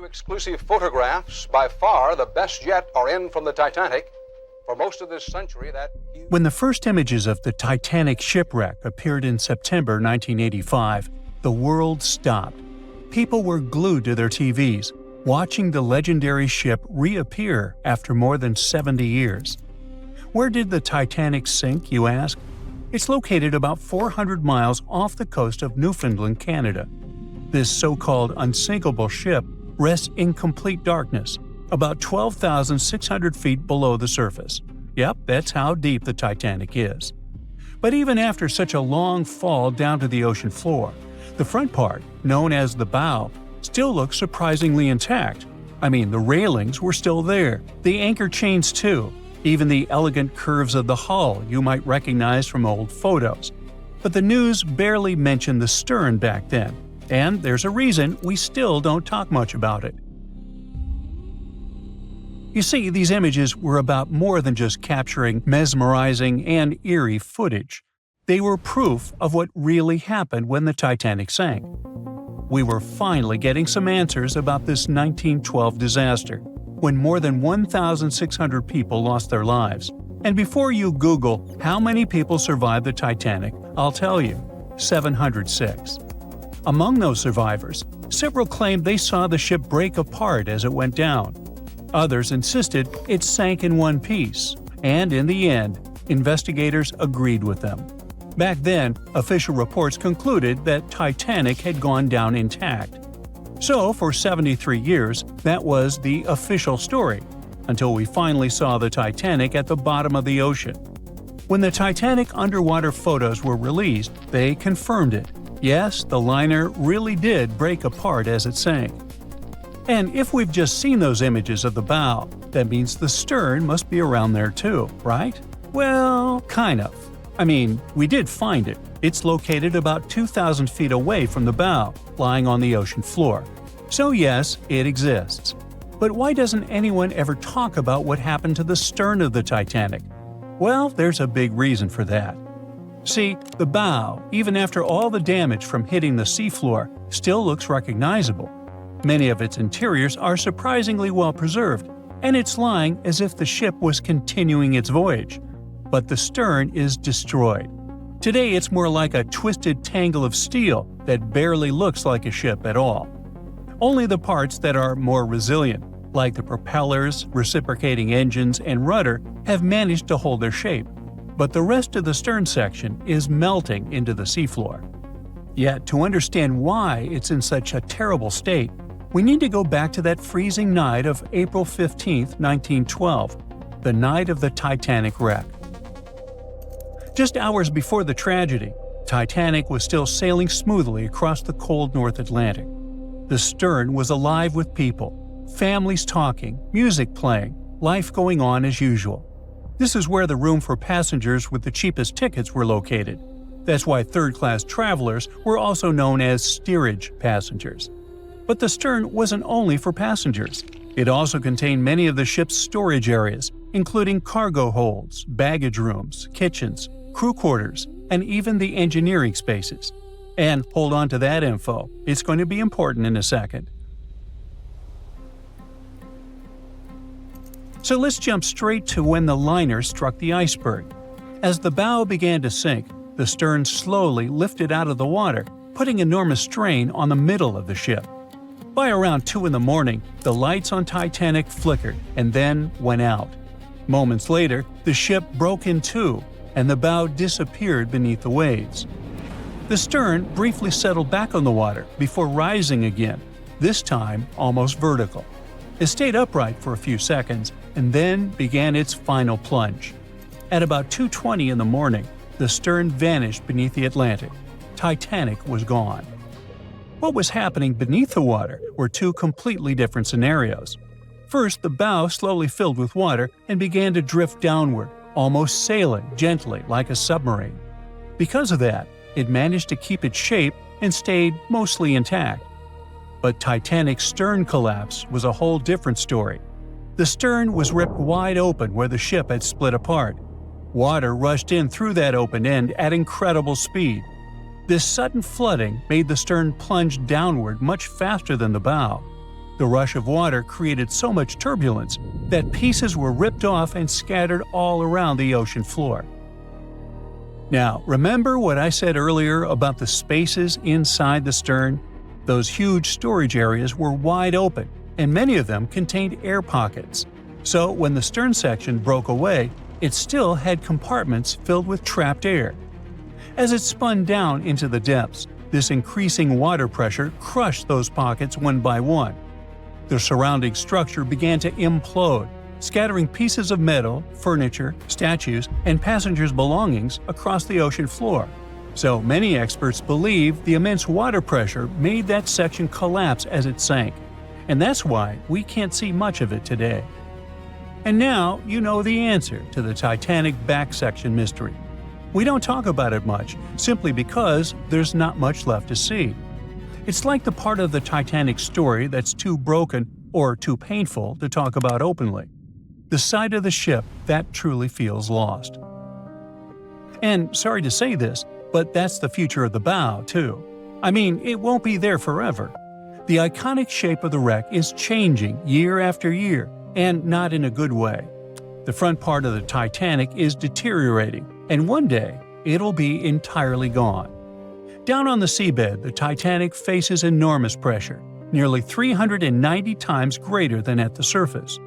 exclusive photographs, by far the best yet, are in from the Titanic. For most of this century, When the first images of the Titanic shipwreck appeared in September 1985, the world stopped. People were glued to their TVs, watching the legendary ship reappear after more than 70 years. Where did the Titanic sink, you ask? It's located about 400 miles off the coast of Newfoundland, Canada. This so-called unsinkable ship rests in complete darkness, about 12,600 feet below the surface. Yep, that's how deep the Titanic is. But even after such a long fall down to the ocean floor, the front part, known as the bow, still looks surprisingly intact. I mean, the railings were still there, the anchor chains too, even the elegant curves of the hull you might recognize from old photos. But the news barely mentioned the stern back then, and there's a reason we still don't talk much about it. You see, these images were about more than just capturing mesmerizing and eerie footage. They were proof of what really happened when the Titanic sank. We were finally getting some answers about this 1912 disaster, when more than 1,600 people lost their lives. And before you Google how many people survived the Titanic, I'll tell you, 706. Among those survivors, several claimed they saw the ship break apart as it went down. Others insisted it sank in one piece, and in the end, investigators agreed with them. Back then, official reports concluded that Titanic had gone down intact. So, for 73 years, that was the official story, until we finally saw the Titanic at the bottom of the ocean. When the Titanic underwater photos were released, they confirmed it. Yes, the liner really did break apart as it sank. And if we've just seen those images of the bow, that means the stern must be around there too, right? Well, kind of. I mean, we did find it. It's located about 2,000 feet away from the bow, lying on the ocean floor. So yes, it exists. But why doesn't anyone ever talk about what happened to the stern of the Titanic? Well, there's a big reason for that. See, the bow, even after all the damage from hitting the seafloor, still looks recognizable. Many of its interiors are surprisingly well preserved, and it's lying as if the ship was continuing its voyage. But the stern is destroyed. Today it's more like a twisted tangle of steel that barely looks like a ship at all. Only the parts that are more resilient, like the propellers, reciprocating engines, and rudder, have managed to hold their shape. But the rest of the stern section is melting into the seafloor. Yet, to understand why it's in such a terrible state, we need to go back to that freezing night of April 15, 1912, the night of the Titanic wreck. Just hours before the tragedy, Titanic was still sailing smoothly across the cold North Atlantic. The stern was alive with people, families talking, music playing, life going on as usual. This is where the room for passengers with the cheapest tickets were located. That's why third-class travelers were also known as steerage passengers. But the stern wasn't only for passengers. It also contained many of the ship's storage areas, including cargo holds, baggage rooms, kitchens, crew quarters, and even the engineering spaces. And hold on to that info, it's going to be important in a second. So let's jump straight to when the liner struck the iceberg. As the bow began to sink, the stern slowly lifted out of the water, putting enormous strain on the middle of the ship. By around 2 in the morning, the lights on Titanic flickered and then went out. Moments later, the ship broke in two, and the bow disappeared beneath the waves. The stern briefly settled back on the water before rising again, this time almost vertical. It stayed upright for a few seconds and then began its final plunge. At about 2:20 in the morning, the stern vanished beneath the Atlantic. Titanic was gone. What was happening beneath the water were two completely different scenarios. First, the bow slowly filled with water and began to drift downward, almost sailing gently like a submarine. Because of that, it managed to keep its shape and stayed mostly intact. But Titanic's stern collapse was a whole different story. The stern was ripped wide open where the ship had split apart. Water rushed in through that open end at incredible speed. This sudden flooding made the stern plunge downward much faster than the bow. The rush of water created so much turbulence that pieces were ripped off and scattered all around the ocean floor. Now, remember what I said earlier about the spaces inside the stern? Those huge storage areas were wide open, and many of them contained air pockets. So when the stern section broke away, it still had compartments filled with trapped air. As it spun down into the depths, this increasing water pressure crushed those pockets one by one. The surrounding structure began to implode, scattering pieces of metal, furniture, statues, and passengers' belongings across the ocean floor. So many experts believe the immense water pressure made that section collapse as it sank, and that's why we can't see much of it today. And now you know the answer to the Titanic back section mystery. We don't talk about it much, simply because there's not much left to see. It's like the part of the Titanic story that's too broken or too painful to talk about openly. The side of the ship that truly feels lost. And sorry to say this, but that's the future of the bow, too. I mean, it won't be there forever. The iconic shape of the wreck is changing year after year, and not in a good way. The front part of the Titanic is deteriorating, and one day it'll be entirely gone. Down on the seabed, the Titanic faces enormous pressure, nearly 390 times greater than at the surface.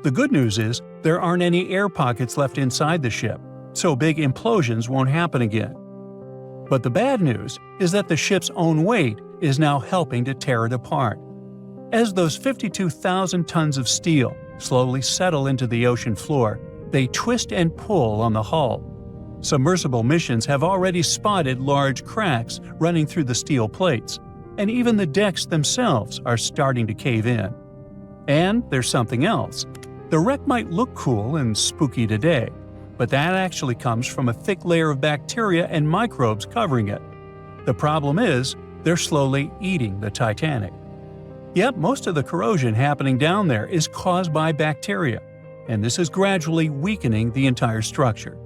The good news is there aren't any air pockets left inside the ship, so big implosions won't happen again. But the bad news is that the ship's own weight is now helping to tear it apart. As those 52,000 tons of steel slowly settle into the ocean floor, they twist and pull on the hull. Submersible missions have already spotted large cracks running through the steel plates, and even the decks themselves are starting to cave in. And there's something else. The wreck might look cool and spooky today, but that actually comes from a thick layer of bacteria and microbes covering it. The problem is, they're slowly eating the Titanic. Yep, most of the corrosion happening down there is caused by bacteria, and this is gradually weakening the entire structure.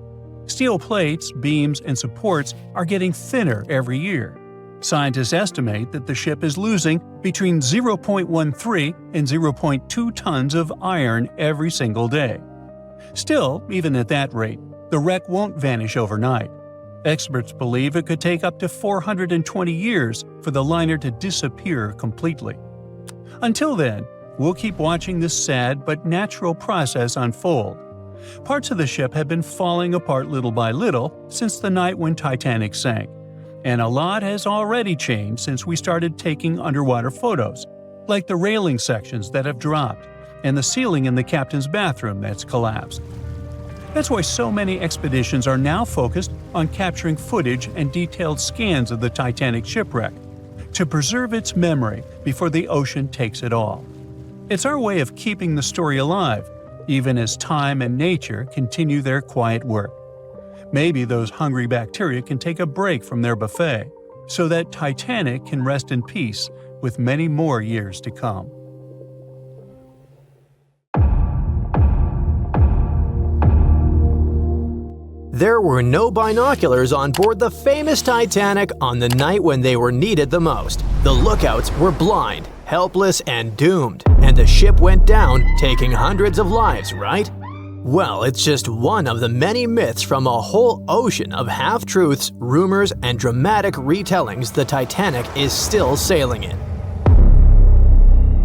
Steel plates, beams, and supports are getting thinner every year. Scientists estimate that the ship is losing between 0.13 and 0.2 tons of iron every single day. Still, even at that rate, the wreck won't vanish overnight. Experts believe it could take up to 420 years for the liner to disappear completely. Until then, we'll keep watching this sad but natural process unfold. Parts of the ship have been falling apart little by little since the night when Titanic sank. And a lot has already changed since we started taking underwater photos, like the railing sections that have dropped, and the ceiling in the captain's bathroom that's collapsed. That's why so many expeditions are now focused on capturing footage and detailed scans of the Titanic shipwreck, to preserve its memory before the ocean takes it all. It's our way of keeping the story alive, even as time and nature continue their quiet work. Maybe those hungry bacteria can take a break from their buffet, so that Titanic can rest in peace with many more years to come. There were no binoculars on board the famous Titanic on the night when they were needed the most. The lookouts were blind, helpless, and doomed, and the ship went down, taking hundreds of lives, right? Well, it's just one of the many myths from a whole ocean of half-truths, rumors, and dramatic retellings the Titanic is still sailing in.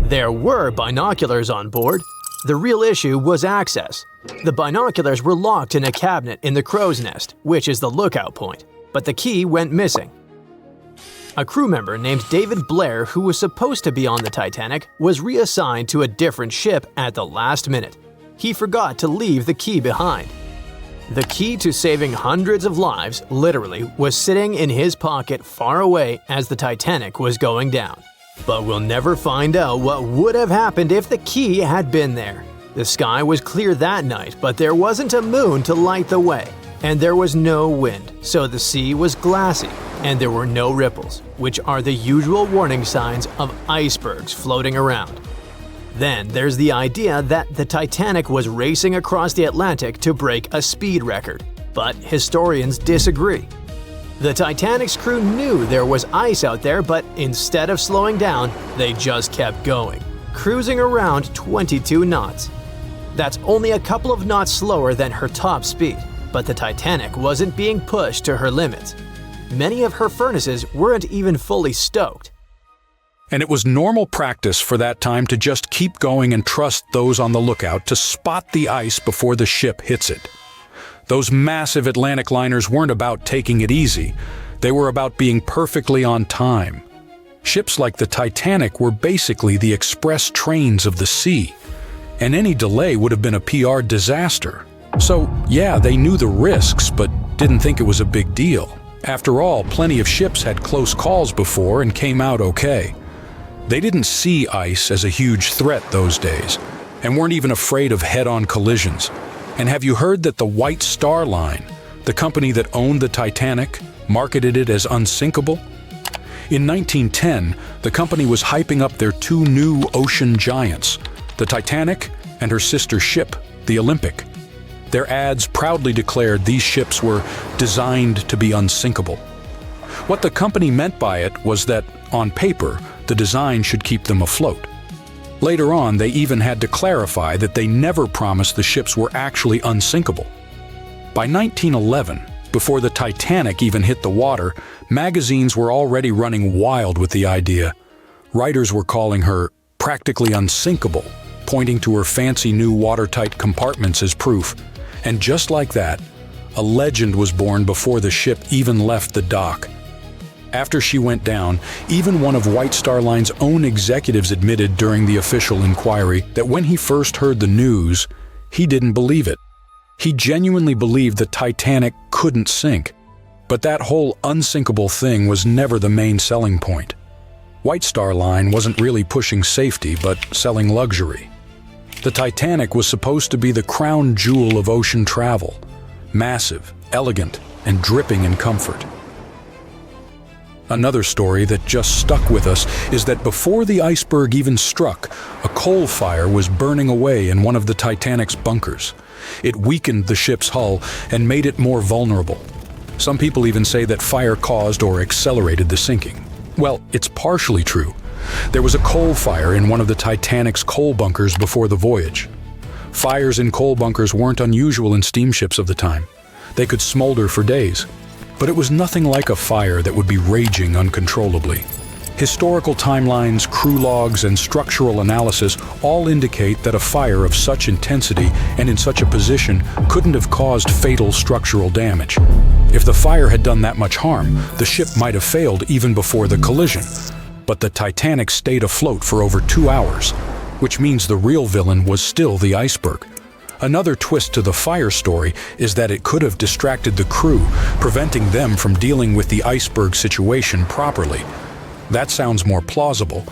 There were binoculars on board. The real issue was access. The binoculars were locked in a cabinet in the crow's nest, which is the lookout point, but the key went missing. A crew member named David Blair, who was supposed to be on the Titanic, was reassigned to a different ship at the last minute. He forgot to leave the key behind. The key to saving hundreds of lives, literally, was sitting in his pocket far away as the Titanic was going down. But we'll never find out what would have happened if the key had been there. The sky was clear that night, but there wasn't a moon to light the way, and there was no wind, so the sea was glassy, and there were no ripples, which are the usual warning signs of icebergs floating around. Then there's the idea that the Titanic was racing across the Atlantic to break a speed record, but historians disagree. The Titanic's crew knew there was ice out there, but instead of slowing down, they just kept going. cruising around 22 knots. That's only a couple of knots slower than her top speed, but the Titanic wasn't being pushed to her limits. Many of her furnaces weren't even fully stoked. And it was normal practice for that time to just keep going and trust those on the lookout to spot the ice before the ship hits it. Those massive Atlantic liners weren't about taking it easy. They were about being perfectly on time. Ships like the Titanic were basically the express trains of the sea, and any delay would have been a PR disaster. So, yeah, they knew the risks, but didn't think it was a big deal. After all, plenty of ships had close calls before and came out okay. They didn't see ice as a huge threat those days, and weren't even afraid of head-on collisions. And have you heard that the White Star Line, the company that owned the Titanic, marketed it as unsinkable? In 1910, the company was hyping up their two new ocean giants, the Titanic and her sister ship, the Olympic. Their ads proudly declared these ships were designed to be unsinkable. What the company meant by it was that, on paper, the design should keep them afloat. Later on, they even had to clarify that they never promised the ships were actually unsinkable. By 1911, before the Titanic even hit the water, magazines were already running wild with the idea. Writers were calling her practically unsinkable, pointing to her fancy new watertight compartments as proof. And just like that, a legend was born before the ship even left the dock. After she went down, even one of White Star Line's own executives admitted during the official inquiry that when he first heard the news, he didn't believe it. He genuinely believed the Titanic couldn't sink. But that whole unsinkable thing was never the main selling point. White Star Line wasn't really pushing safety, but selling luxury. The Titanic was supposed to be the crown jewel of ocean travel, massive, elegant, and dripping in comfort. Another story that just stuck with us is that before the iceberg even struck, a coal fire was burning away in one of the Titanic's bunkers. It weakened the ship's hull and made it more vulnerable. Some people even say that fire caused or accelerated the sinking. Well, it's partially true. There was a coal fire in one of the Titanic's coal bunkers before the voyage. Fires in coal bunkers weren't unusual in steamships of the time. They could smolder for days. But it was nothing like a fire that would be raging uncontrollably. Historical timelines, crew logs, and structural analysis all indicate that a fire of such intensity and in such a position couldn't have caused fatal structural damage. If the fire had done that much harm, the ship might have failed even before the collision. But the Titanic stayed afloat for over 2 hours, which means the real villain was still the iceberg. Another twist to the fire story is that it could have distracted the crew, preventing them from dealing with the iceberg situation properly. That sounds more plausible,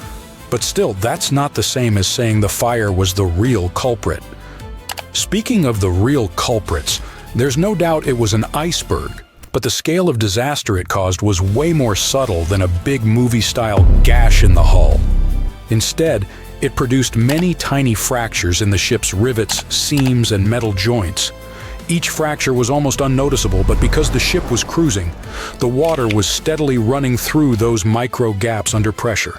but still, that's not the same as saying the fire was the real culprit. Speaking of the real culprits, there's no doubt it was an iceberg, but the scale of disaster it caused was way more subtle than a big movie-style gash in the hull. Instead, it produced many tiny fractures in the ship's rivets, seams, and metal joints. Each fracture was almost unnoticeable, but because the ship was cruising, the water was steadily running through those micro gaps under pressure.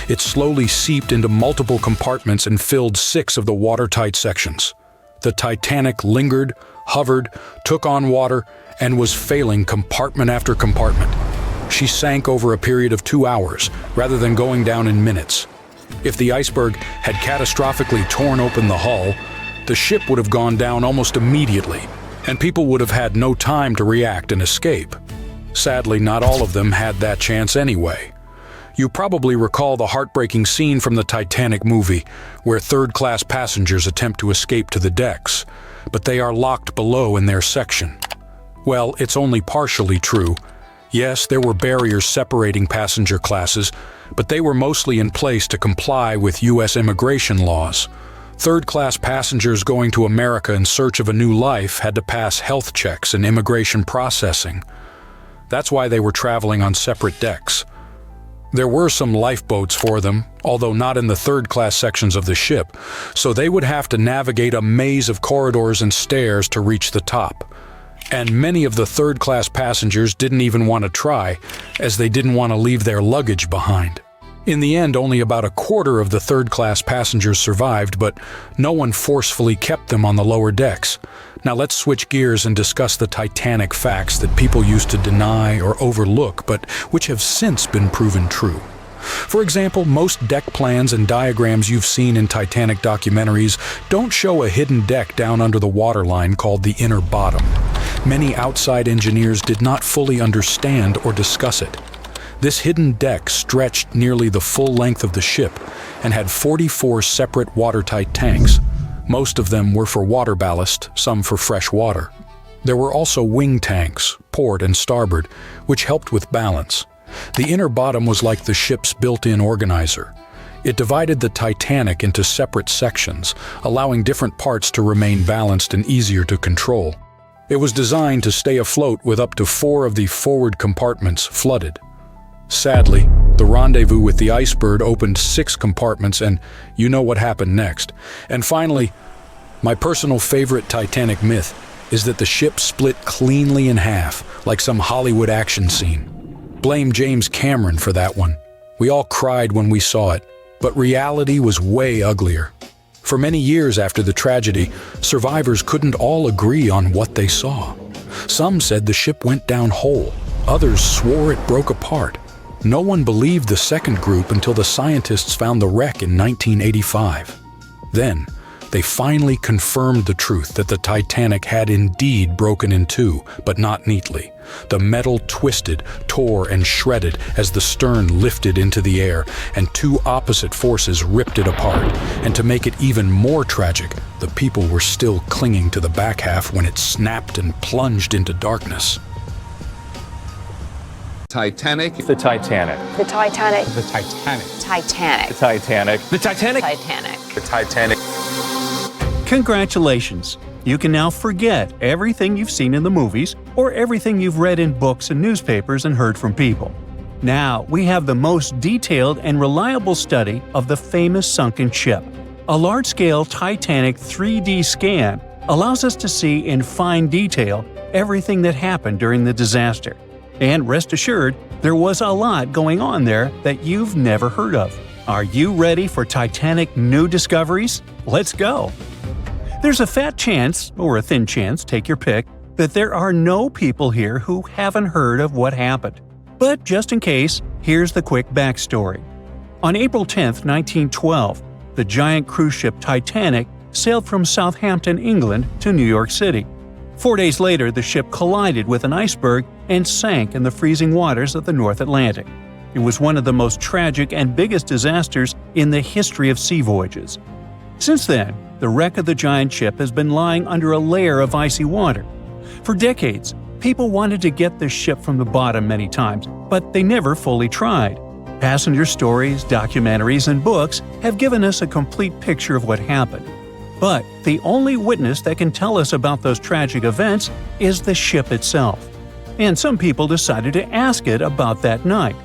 It slowly seeped into multiple compartments and filled 6 of the watertight sections. The Titanic lingered, hovered, took on water, and was failing compartment after compartment. She sank over a period of 2 hours, rather than going down in minutes. If the iceberg had catastrophically torn open the hull, the ship would have gone down almost immediately, and people would have had no time to react and escape. Sadly, not all of them had that chance anyway. You probably recall the heartbreaking scene from the Titanic movie, where third-class passengers attempt to escape to the decks, but they are locked below in their section. Well, it's only partially true. Yes, there were barriers separating passenger classes, but they were mostly in place to comply with U.S. immigration laws. Third-class passengers going to America in search of a new life had to pass health checks and immigration processing. That's why they were traveling on separate decks. There were some lifeboats for them, although not in the third-class sections of the ship, so they would have to navigate a maze of corridors and stairs to reach the top. And many of the third-class passengers didn't even want to try, as they didn't want to leave their luggage behind. In the end, only about a quarter of the third-class passengers survived, but no one forcefully kept them on the lower decks. Now let's switch gears and discuss the Titanic facts that people used to deny or overlook, but which have since been proven true. For example, most deck plans and diagrams you've seen in Titanic documentaries don't show a hidden deck down under the waterline called the inner bottom. Many outside engineers did not fully understand or discuss it. This hidden deck stretched nearly the full length of the ship and had 44 separate watertight tanks. Most of them were for water ballast, some for fresh water. There were also wing tanks, port and starboard, which helped with balance. The inner bottom was like the ship's built-in organizer. It divided the Titanic into separate sections, allowing different parts to remain balanced and easier to control. It was designed to stay afloat with up to 4 of the forward compartments flooded. Sadly, the rendezvous with the iceberg opened 6 compartments, and you know what happened next. And finally, my personal favorite Titanic myth is that the ship split cleanly in half, like some Hollywood action scene. Blame James Cameron for that one. We all cried when we saw it, but reality was way uglier. For many years after the tragedy, survivors couldn't all agree on what they saw. Some said the ship went down whole. Others swore it broke apart. No one believed the second group until the scientists found the wreck in 1985. Then, they finally confirmed the truth that the Titanic had indeed broken in two, but not neatly. The metal twisted, tore, and shredded as the stern lifted into the air, and 2 opposite forces ripped it apart. And to make it even more tragic, the people were still clinging to the back half when it snapped and plunged into darkness. Titanic. The Titanic. The Titanic. The Titanic. Titanic. The Titanic. The Titanic. Titanic. The Titanic. Congratulations! You can now forget everything you've seen in the movies or everything you've read in books and newspapers and heard from people. Now we have the most detailed and reliable study of the famous sunken ship. A large-scale Titanic 3D scan allows us to see in fine detail everything that happened during the disaster. And rest assured, there was a lot going on there that you've never heard of. Are you ready for Titanic new discoveries? Let's go! There's a fat chance, or a thin chance, take your pick, that there are no people here who haven't heard of what happened. But just in case, here's the quick backstory. On April 10, 1912, the giant cruise ship Titanic sailed from Southampton, England to New York City. 4 days later, the ship collided with an iceberg and sank in the freezing waters of the North Atlantic. It was one of the most tragic and biggest disasters in the history of sea voyages. Since then, the wreck of the giant ship has been lying under a layer of icy water. For decades, people wanted to get the ship from the bottom many times, but they never fully tried. Passenger stories, documentaries, and books have given us a complete picture of what happened. But the only witness that can tell us about those tragic events is the ship itself. And some people decided to ask it about that night.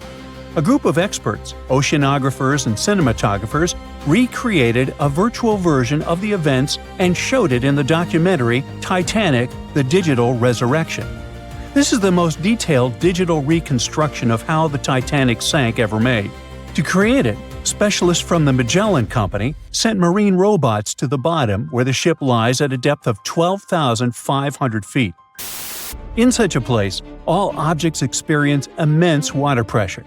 A group of experts, oceanographers and cinematographers, recreated a virtual version of the events and showed it in the documentary Titanic: The Digital Resurrection. This is the most detailed digital reconstruction of how the Titanic sank ever made. To create it, specialists from the Magellan Company sent marine robots to the bottom where the ship lies at a depth of 12,500 feet. In such a place, all objects experience immense water pressure.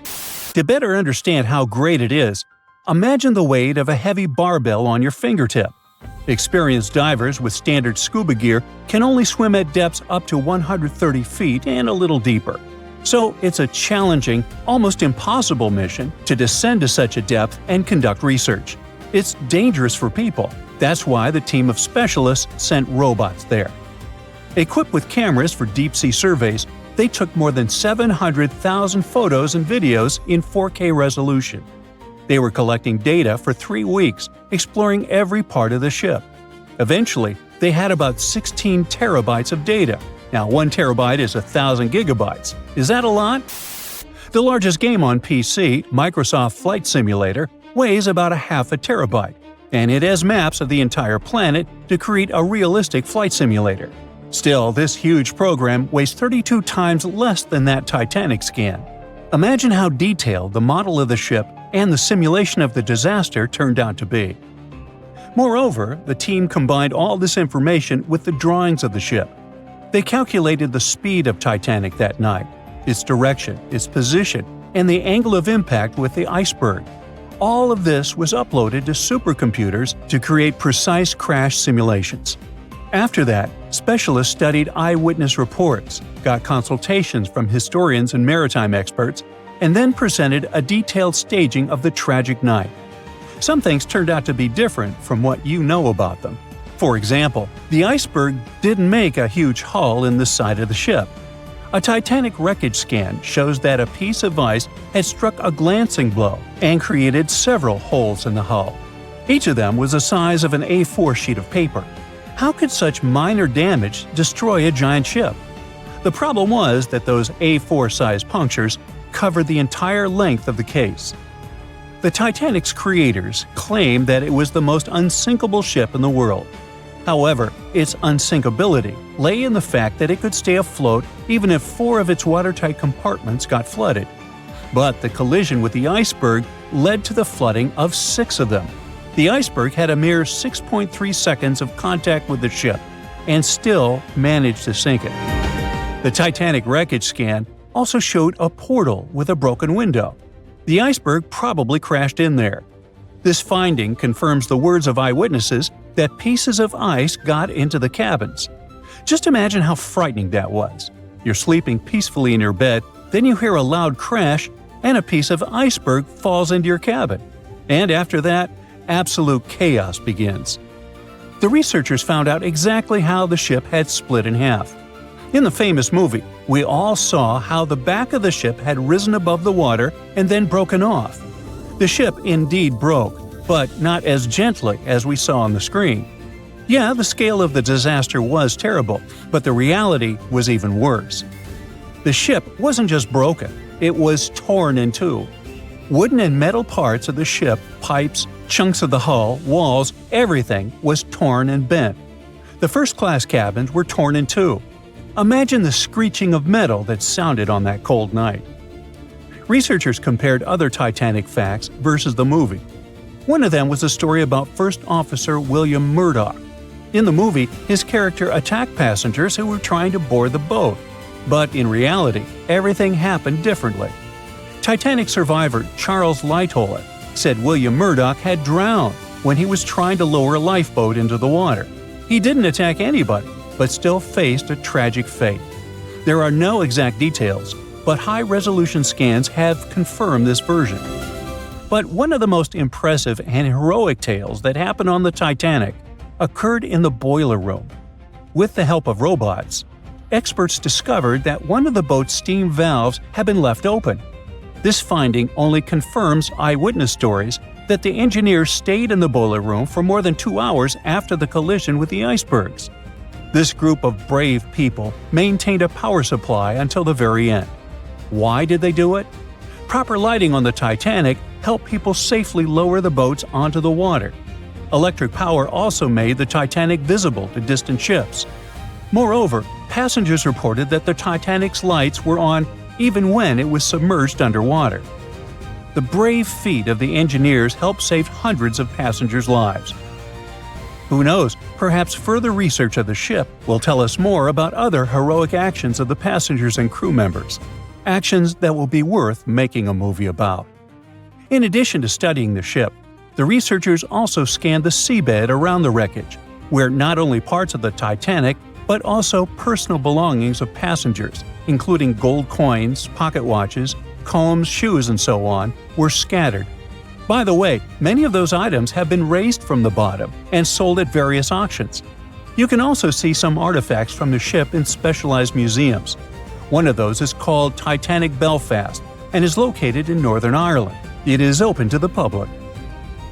To better understand how great it is, imagine the weight of a heavy barbell on your fingertip. Experienced divers with standard scuba gear can only swim at depths up to 130 feet and a little deeper. So it's a challenging, almost impossible mission to descend to such a depth and conduct research. It's dangerous for people. That's why the team of specialists sent robots there. Equipped with cameras for deep-sea surveys, they took more than 700,000 photos and videos in 4K resolution. They were collecting data for 3 weeks, exploring every part of the ship. Eventually, they had about 16 terabytes of data. Now, 1 terabyte is 1,000 gigabytes. Is that a lot? The largest game on PC, Microsoft Flight Simulator, weighs about ½ terabyte, and it has maps of the entire planet to create a realistic flight simulator. Still, this huge program weighs 32 times less than that Titanic scan. Imagine how detailed the model of the ship and the simulation of the disaster turned out to be. Moreover, the team combined all this information with the drawings of the ship. They calculated the speed of Titanic that night, its direction, its position, and the angle of impact with the iceberg. All of this was uploaded to supercomputers to create precise crash simulations. After that, specialists studied eyewitness reports, got consultations from historians and maritime experts, and then presented a detailed staging of the tragic night. Some things turned out to be different from what you know about them. For example, the iceberg didn't make a huge hull in the side of the ship. A Titanic wreckage scan shows that a piece of ice had struck a glancing blow and created several holes in the hull. Each of them was the size of an A4 sheet of paper. How could such minor damage destroy a giant ship? The problem was that those A4-sized punctures covered the entire length of the case. The Titanic's creators claimed that it was the most unsinkable ship in the world. However, its unsinkability lay in the fact that it could stay afloat even if 4 of its watertight compartments got flooded. But the collision with the iceberg led to the flooding of 6 of them. The iceberg had a mere 6.3 seconds of contact with the ship and still managed to sink it. The Titanic wreckage scan also showed a portal with a broken window. The iceberg probably crashed in there. This finding confirms the words of eyewitnesses that pieces of ice got into the cabins. Just imagine how frightening that was. You're sleeping peacefully in your bed, then you hear a loud crash, and a piece of iceberg falls into your cabin. And after that, absolute chaos begins. The researchers found out exactly how the ship had split in half. In the famous movie, we all saw how the back of the ship had risen above the water and then broken off. The ship indeed broke, but not as gently as we saw on the screen. Yeah, the scale of the disaster was terrible, but the reality was even worse. The ship wasn't just broken, it was torn in two. Wooden and metal parts of the ship, pipes, chunks of the hull, walls, everything was torn and bent. The first-class cabins were torn in two. Imagine the screeching of metal that sounded on that cold night. Researchers compared other Titanic facts versus the movie. One of them was a story about First Officer William Murdoch. In the movie, his character attacked passengers who were trying to board the boat. But in reality, everything happened differently. Titanic survivor Charles Lightoller said William Murdoch had drowned when he was trying to lower a lifeboat into the water. He didn't attack anybody, but still faced a tragic fate. There are no exact details, but high-resolution scans have confirmed this version. But one of the most impressive and heroic tales that happened on the Titanic occurred in the boiler room. With the help of robots, experts discovered that one of the boat's steam valves had been left open. This finding only confirms eyewitness stories that the engineers stayed in the boiler room for more than 2 hours after the collision with the icebergs. This group of brave people maintained a power supply until the very end. Why did they do it? Proper lighting on the Titanic helped people safely lower the boats onto the water. Electric power also made the Titanic visible to distant ships. Moreover, passengers reported that the Titanic's lights were on even when it was submerged underwater. The brave feat of the engineers helped save hundreds of passengers' lives. Who knows, perhaps further research of the ship will tell us more about other heroic actions of the passengers and crew members. Actions that will be worth making a movie about. In addition to studying the ship, the researchers also scanned the seabed around the wreckage, where not only parts of the Titanic, but also personal belongings of passengers, including gold coins, pocket watches, combs, shoes, and so on, were scattered. By the way, many of those items have been raised from the bottom and sold at various auctions. You can also see some artifacts from the ship in specialized museums. One of those is called Titanic Belfast and is located in Northern Ireland. It is open to the public.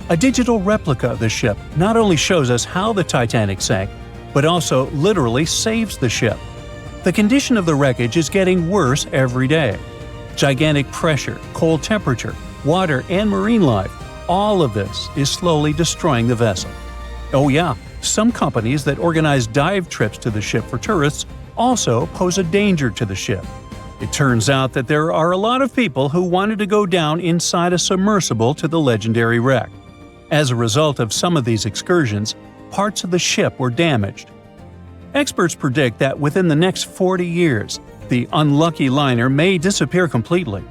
A digital replica of the ship not only shows us how the Titanic sank, but also literally saves the ship. The condition of the wreckage is getting worse every day. Gigantic pressure, cold temperature, water, and marine life, all of this is slowly destroying the vessel. Oh yeah, some companies that organize dive trips to the ship for tourists also pose a danger to the ship. It turns out that there are a lot of people who wanted to go down inside a submersible to the legendary wreck. As a result of some of these excursions, parts of the ship were damaged. Experts predict that within the next 40 years, the unlucky liner may disappear completely.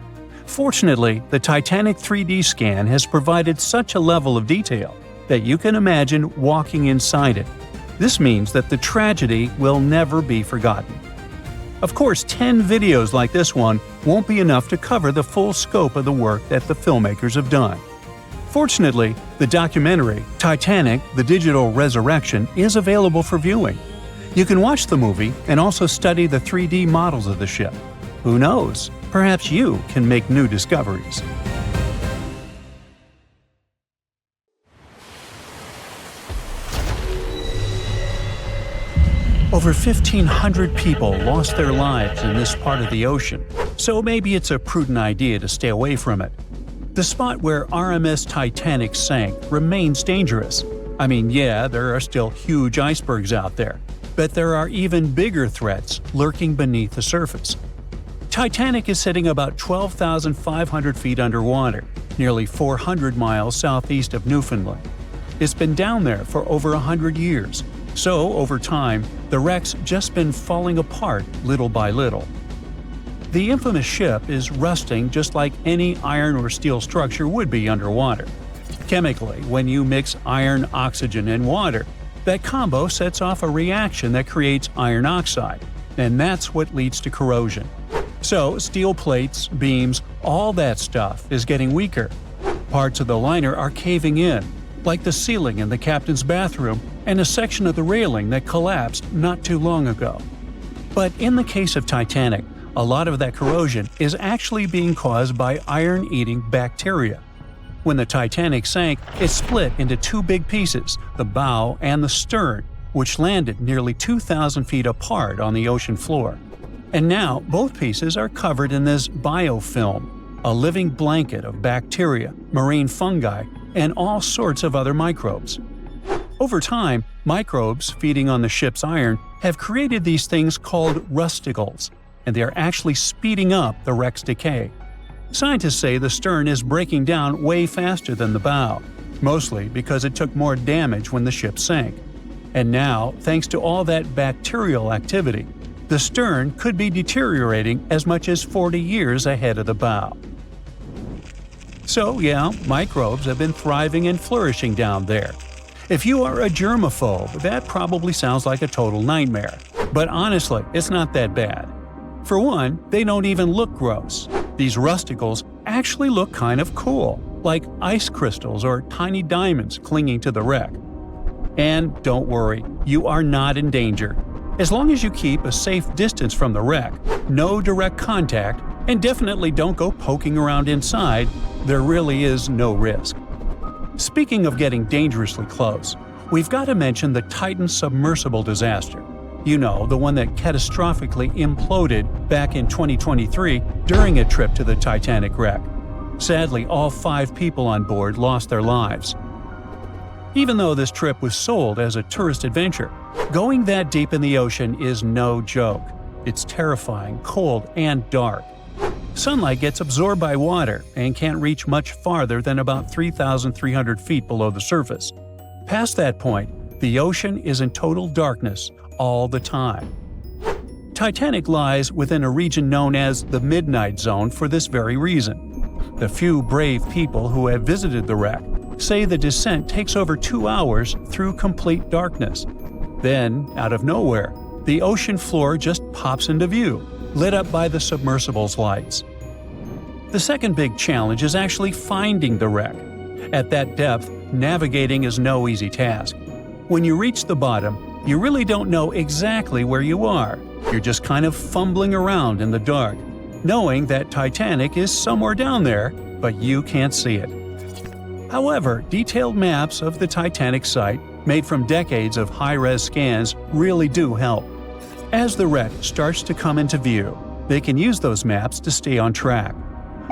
Fortunately, the Titanic 3D scan has provided such a level of detail that you can imagine walking inside it. This means that the tragedy will never be forgotten. Of course, 10 videos like this one won't be enough to cover the full scope of the work that the filmmakers have done. Fortunately, the documentary, Titanic: The Digital Resurrection, is available for viewing. You can watch the movie and also study the 3D models of the ship. Who knows? Perhaps you can make new discoveries. Over 1,500 people lost their lives in this part of the ocean, so maybe it's a prudent idea to stay away from it. The spot where RMS Titanic sank remains dangerous. I mean, yeah, there are still huge icebergs out there, but there are even bigger threats lurking beneath the surface. Titanic is sitting about 12,500 feet underwater, nearly 400 miles southeast of Newfoundland. It's been down there for over 100 years, so over time, the wreck's just been falling apart little by little. The infamous ship is rusting just like any iron or steel structure would be underwater. Chemically, when you mix iron, oxygen, and water, that combo sets off a reaction that creates iron oxide, and that's what leads to corrosion. So, steel plates, beams, all that stuff is getting weaker. Parts of the liner are caving in, like the ceiling in the captain's bathroom and a section of the railing that collapsed not too long ago. But in the case of Titanic, a lot of that corrosion is actually being caused by iron-eating bacteria. When the Titanic sank, it split into two big pieces, the bow and the stern, which landed nearly 2,000 feet apart on the ocean floor. And now both pieces are covered in this biofilm, a living blanket of bacteria, marine fungi, and all sorts of other microbes. Over time, microbes feeding on the ship's iron have created these things called rusticles, and they are actually speeding up the wreck's decay. Scientists say the stern is breaking down way faster than the bow, mostly because it took more damage when the ship sank. And now, thanks to all that bacterial activity, the stern could be deteriorating as much as 40 years ahead of the bow. So yeah, microbes have been thriving and flourishing down there. If you are a germaphobe, that probably sounds like a total nightmare. But honestly, it's not that bad. For one, they don't even look gross. These rusticles actually look kind of cool, like ice crystals or tiny diamonds clinging to the wreck. And don't worry, you are not in danger. As long as you keep a safe distance from the wreck, no direct contact, and definitely don't go poking around inside, there really is no risk. Speaking of getting dangerously close, we've got to mention the Titan submersible disaster. You know, the one that catastrophically imploded back in 2023 during a trip to the Titanic wreck. Sadly, all 5 people on board lost their lives. Even though this trip was sold as a tourist adventure, going that deep in the ocean is no joke. It's terrifying, cold, and dark. Sunlight gets absorbed by water and can't reach much farther than about 3,300 feet below the surface. Past that point, the ocean is in total darkness all the time. Titanic lies within a region known as the Midnight Zone for this very reason. The few brave people who have visited the wreck say the descent takes over 2 hours through complete darkness. Then, out of nowhere, the ocean floor just pops into view, lit up by the submersible's lights. The second big challenge is actually finding the wreck. At that depth, navigating is no easy task. When you reach the bottom, you really don't know exactly where you are. You're just kind of fumbling around in the dark, knowing that Titanic is somewhere down there, but you can't see it. However, detailed maps of the Titanic site, made from decades of high-res scans, really do help. As the wreck starts to come into view, they can use those maps to stay on track.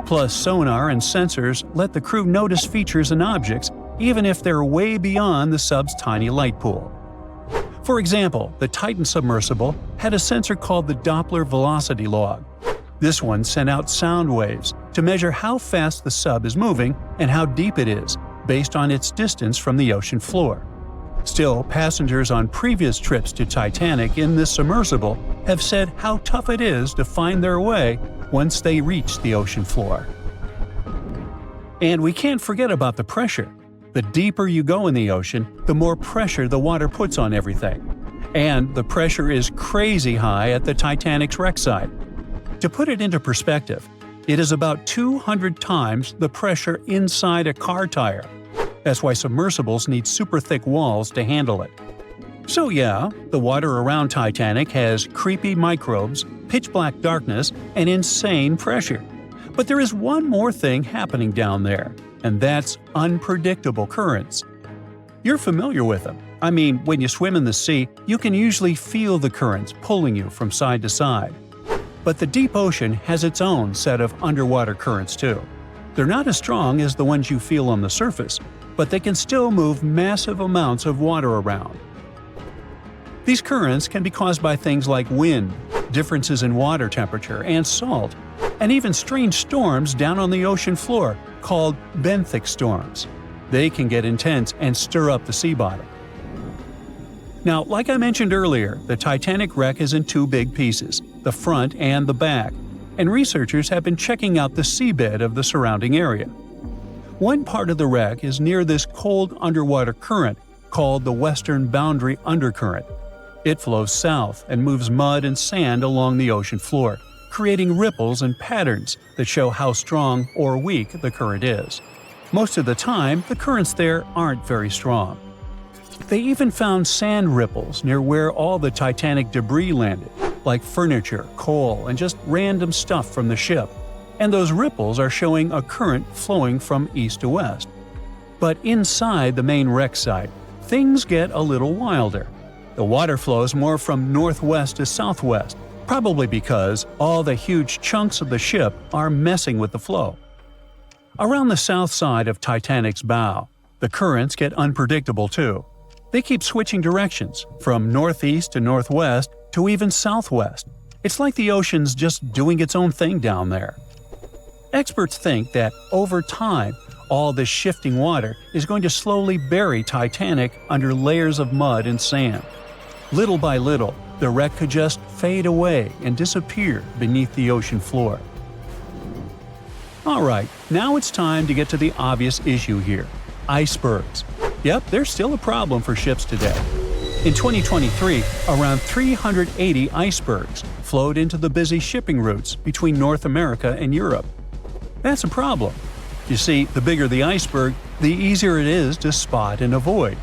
Plus, sonar and sensors let the crew notice features and objects even if they're way beyond the sub's tiny light pool. For example, the Titan submersible had a sensor called the Doppler velocity log. This one sent out sound waves to measure how fast the sub is moving and how deep it is, based on its distance from the ocean floor. Still, passengers on previous trips to Titanic in this submersible have said how tough it is to find their way once they reach the ocean floor. And we can't forget about the pressure. The deeper you go in the ocean, the more pressure the water puts on everything. And the pressure is crazy high at the Titanic's wreck site. To put it into perspective, it is about 200 times the pressure inside a car tire. That's why submersibles need super thick walls to handle it. So yeah, the water around Titanic has creepy microbes, pitch-black darkness, and insane pressure. But there is one more thing happening down there, and that's unpredictable currents. You're familiar with them. I mean, when you swim in the sea, you can usually feel the currents pulling you from side to side. But the deep ocean has its own set of underwater currents too. They're not as strong as the ones you feel on the surface, but they can still move massive amounts of water around. These currents can be caused by things like wind, differences in water temperature and salt, and even strange storms down on the ocean floor called benthic storms. They can get intense and stir up the sea bottom. Now, like I mentioned earlier, the Titanic wreck is in two big pieces, the front and the back, and researchers have been checking out the seabed of the surrounding area. One part of the wreck is near this cold underwater current called the Western Boundary Undercurrent. It flows south and moves mud and sand along the ocean floor, creating ripples and patterns that show how strong or weak the current is. Most of the time, the currents there aren't very strong. They even found sand ripples near where all the Titanic debris landed, like furniture, coal, and just random stuff from the ship. And those ripples are showing a current flowing from east to west. But inside the main wreck site, things get a little wilder. The water flows more from northwest to southwest, probably because all the huge chunks of the ship are messing with the flow. Around the south side of Titanic's bow, the currents get unpredictable too. They keep switching directions, from northeast to northwest to even southwest. It's like the ocean's just doing its own thing down there. Experts think that over time, all this shifting water is going to slowly bury Titanic under layers of mud and sand. Little by little, the wreck could just fade away and disappear beneath the ocean floor. Alright, now it's time to get to the obvious issue here: icebergs. Yep, they're still a problem for ships today. In 2023, around 380 icebergs flowed into the busy shipping routes between North America and Europe. That's a problem. You see, the bigger the iceberg, the easier it is to spot and avoid.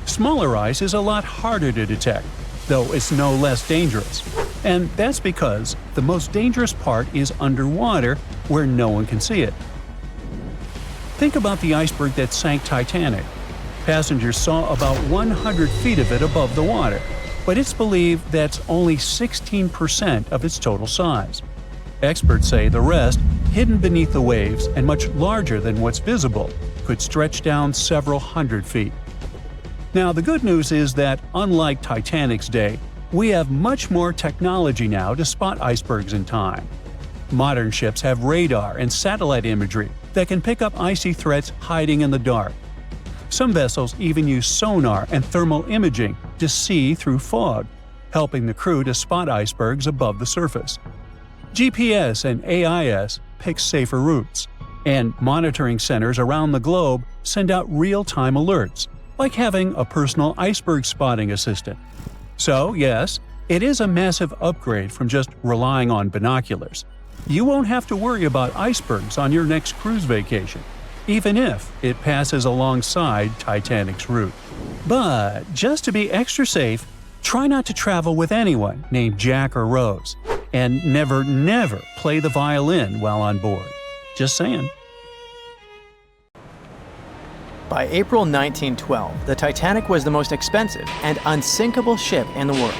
Smaller ice is a lot harder to detect, though it's no less dangerous. And that's because the most dangerous part is underwater, where no one can see it. Think about the iceberg that sank Titanic. Passengers saw about 100 feet of it above the water, but it's believed that's only 16% of its total size. Experts say the rest, hidden beneath the waves and much larger than what's visible, could stretch down several hundred feet. Now, the good news is that, unlike Titanic's day, we have much more technology now to spot icebergs in time. Modern ships have radar and satellite imagery that can pick up icy threats hiding in the dark. Some vessels even use sonar and thermal imaging to see through fog, helping the crew to spot icebergs above the surface. GPS and AIS pick safer routes, and monitoring centers around the globe send out real-time alerts, like having a personal iceberg spotting assistant. So, yes, it is a massive upgrade from just relying on binoculars. You won't have to worry about icebergs on your next cruise vacation, even if it passes alongside Titanic's route. But just to be extra safe, try not to travel with anyone named Jack or Rose, and never play the violin while on board. Just saying. By April 1912, the Titanic was the most expensive and unsinkable ship in the world.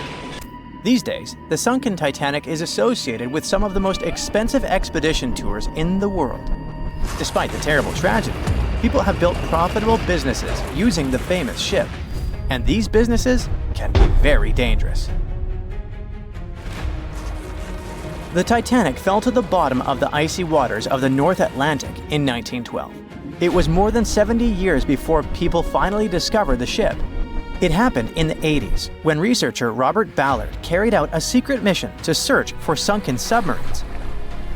These days, the sunken Titanic is associated with some of the most expensive expedition tours in the world. Despite the terrible tragedy, people have built profitable businesses using the famous ship, and these businesses can be very dangerous. The Titanic fell to the bottom of the icy waters of the North Atlantic in 1912. It was more than 70 years before people finally discovered the ship. It happened in the 80s, when researcher Robert Ballard carried out a secret mission to search for sunken submarines.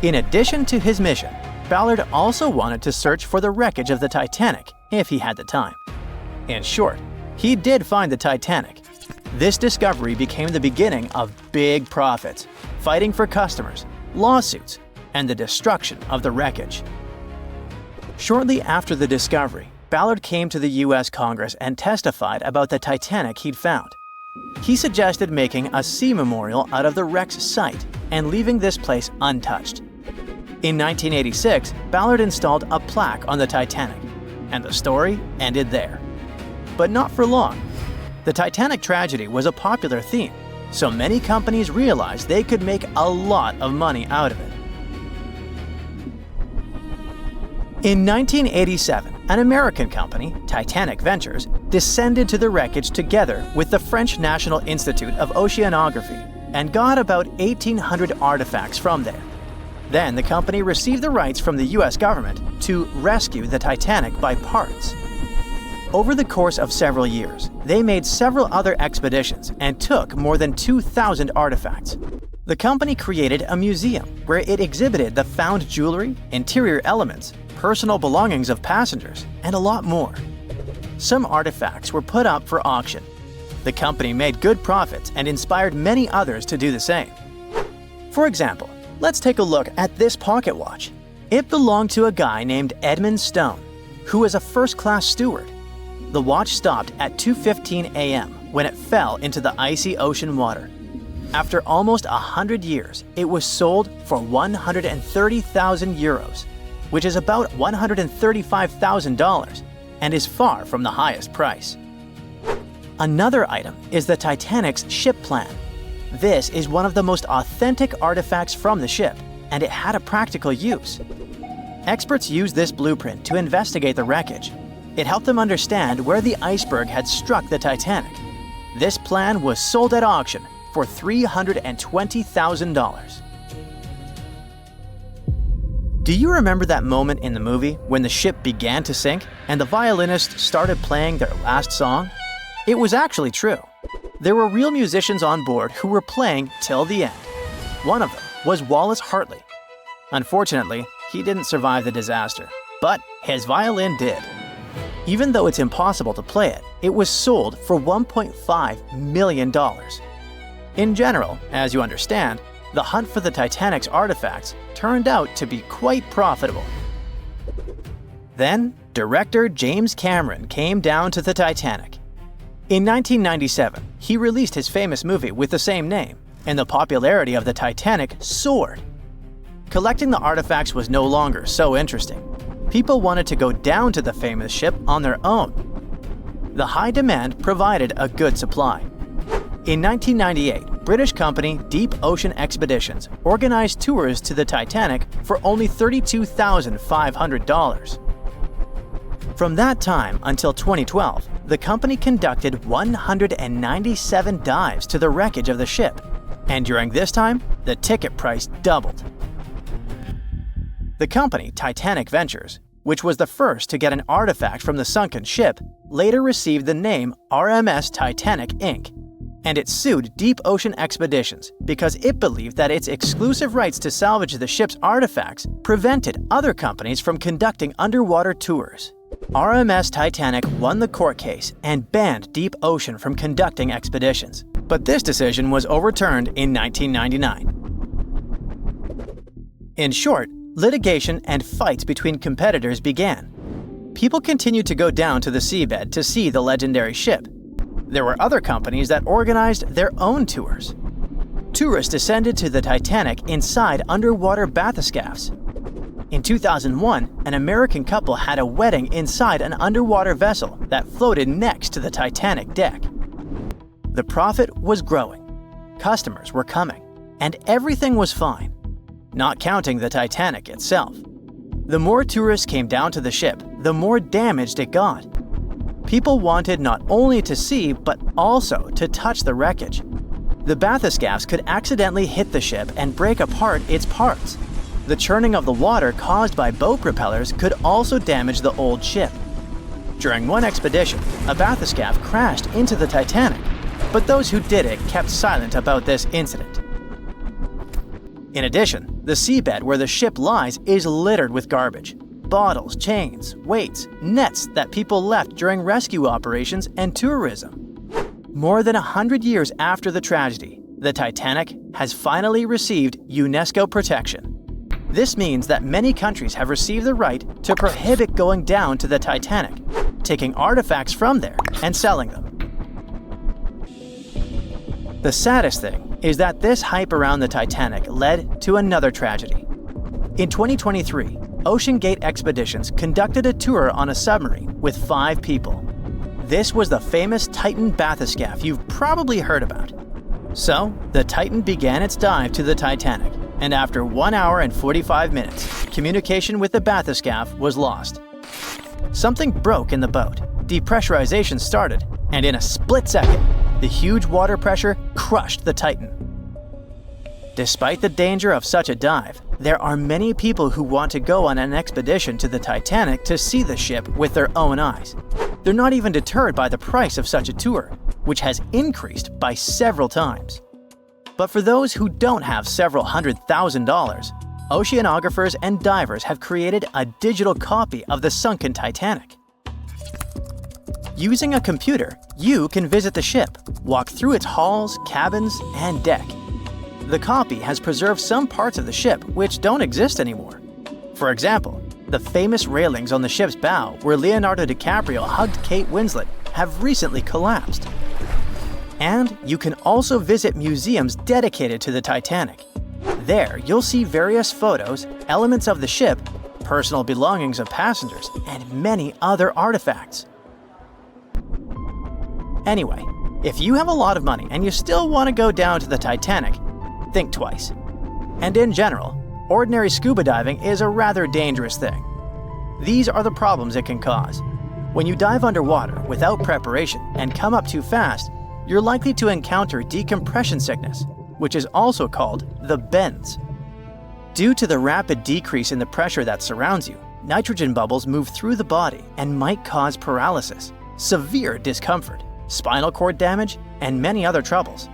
In addition to his mission, Ballard also wanted to search for the wreckage of the Titanic if he had the time. In short, he did find the Titanic. This discovery became the beginning of big profits, fighting for customers, lawsuits, and the destruction of the wreckage. Shortly after the discovery, Ballard came to the U.S. Congress and testified about the Titanic he'd found. He suggested making a sea memorial out of the wreck's site and leaving this place untouched. In 1986, Ballard installed a plaque on the Titanic, and the story ended there. But not for long. The Titanic tragedy was a popular theme, so many companies realized they could make a lot of money out of it. In 1987, an American company, Titanic Ventures, descended to the wreckage together with the French National Institute of Oceanography and got about 1,800 artifacts from there. Then the company received the rights from the US government to rescue the Titanic by parts. Over the course of several years, they made several other expeditions and took more than 2,000 artifacts. The company created a museum where it exhibited the found jewelry, interior elements, personal belongings of passengers, and a lot more. Some artifacts were put up for auction. The company made good profits and inspired many others to do the same. For example, let's take a look at this pocket watch. It belonged to a guy named Edmund Stone, who was a first-class steward. The watch stopped at 2:15 a.m. when it fell into the icy ocean water. After almost 100 years, it was sold for 130,000 euros, which is about $135,000, and is far from the highest price. Another item is the Titanic's ship plan. This is one of the most authentic artifacts from the ship, and it had a practical use. Experts used this blueprint to investigate the wreckage. It helped them understand where the iceberg had struck the Titanic. This plan was sold at auction for $320,000. Do you remember that moment in the movie when the ship began to sink and the violinists started playing their last song? It was actually true. There were real musicians on board who were playing till the end. One of them was Wallace Hartley. Unfortunately, he didn't survive the disaster, but his violin did. Even though it's impossible to play it, it was sold for $1.5 million. In general, as you understand, the hunt for the Titanic's artifacts turned out to be quite profitable. Then, director James Cameron came down to the Titanic. In 1997, he released his famous movie with the same name, and the popularity of the Titanic soared. Collecting the artifacts was no longer so interesting. People wanted to go down to the famous ship on their own. The high demand provided a good supply. In 1998, British company Deep Ocean Expeditions organized tours to the Titanic for only $32,500. From that time until 2012, the company conducted 197 dives to the wreckage of the ship, and during this time, the ticket price doubled. The company, Titanic Ventures, which was the first to get an artifact from the sunken ship, later received the name RMS Titanic Inc., and it sued Deep Ocean Expeditions because it believed that its exclusive rights to salvage the ship's artifacts prevented other companies from conducting underwater tours. RMS Titanic won the court case and banned Deep Ocean from conducting expeditions, but this decision was overturned in 1999. In short, litigation and fights between competitors began. People continued to go down to the seabed to see the legendary ship. There were other companies that organized their own tours. Tourists descended to the Titanic inside underwater bathyscaphs. In 2001, an American couple had a wedding inside an underwater vessel that floated next to the Titanic deck. The profit was growing, customers were coming, and everything was fine. Not counting the Titanic itself. The more tourists came down to the ship, the more damaged it got. People wanted not only to see, but also to touch the wreckage. The bathyscaphs could accidentally hit the ship and break apart its parts. The churning of the water caused by boat propellers could also damage the old ship. During one expedition, a bathyscaph crashed into the Titanic, but those who did it kept silent about this incident. In addition, the seabed where the ship lies is littered with garbage. Bottles, chains, weights, nets that people left during rescue operations and tourism. More than 100 years after the tragedy, the Titanic has finally received UNESCO protection. This means that many countries have received the right to prohibit going down to the Titanic, taking artifacts from there and selling them. The saddest thing is that this hype around the Titanic led to another tragedy. In 2023, OceanGate Expeditions conducted a tour on a submarine with 5 people. This was the famous Titan bathyscaph you've probably heard about. So, the Titan began its dive to the Titanic, and after 1 hour and 45 minutes, communication with the bathyscaph was lost. Something broke in the boat, depressurization started, and in a split second, the huge water pressure crushed the Titan. Despite the danger of such a dive, there are many people who want to go on an expedition to the Titanic to see the ship with their own eyes. They're not even deterred by the price of such a tour, which has increased by several times. But for those who don't have several $100,000, oceanographers and divers have created a digital copy of the sunken Titanic. Using a computer, you can visit the ship, walk through its halls, cabins, and deck. The copy has preserved some parts of the ship which don't exist anymore. For example, the famous railings on the ship's bow where Leonardo DiCaprio hugged Kate Winslet have recently collapsed. And you can also visit museums dedicated to the Titanic. There, you'll see various photos, elements of the ship, personal belongings of passengers, and many other artifacts. Anyway, if you have a lot of money and you still want to go down to the Titanic, think twice. And in general, ordinary scuba diving is a rather dangerous thing. These are the problems it can cause. When you dive underwater without preparation and come up too fast, you're likely to encounter decompression sickness, which is also called the bends. Due to the rapid decrease in the pressure that surrounds you, nitrogen bubbles move through the body and might cause paralysis, severe discomfort, spinal cord damage, and many other troubles.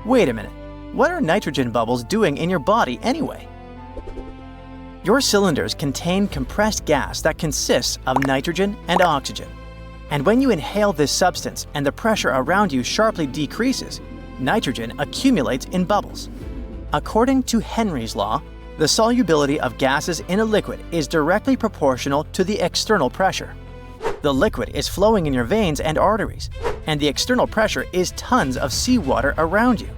Wait a minute, what are nitrogen bubbles doing in your body anyway? Your cylinders contain compressed gas that consists of nitrogen and oxygen. And when you inhale this substance and the pressure around you sharply decreases, nitrogen accumulates in bubbles. According to Henry's law, the solubility of gases in a liquid is directly proportional to the external pressure. The liquid is flowing in your veins and arteries, and the external pressure is tons of seawater around you.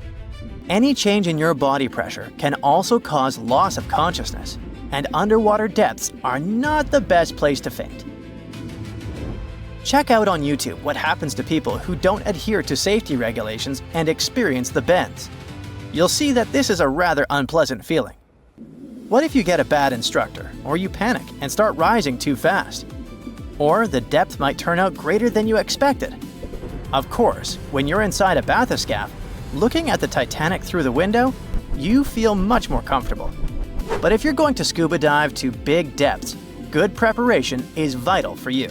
Any change in your body pressure can also cause loss of consciousness, and underwater depths are not the best place to faint. Check out on YouTube what happens to people who don't adhere to safety regulations and experience the bends. You'll see that this is a rather unpleasant feeling. What if you get a bad instructor, or you panic and start rising too fast? Or the depth might turn out greater than you expected. Of course, when you're inside a bathyscaph, looking at the Titanic through the window, you feel much more comfortable. But if you're going to scuba dive to big depths, good preparation is vital for you.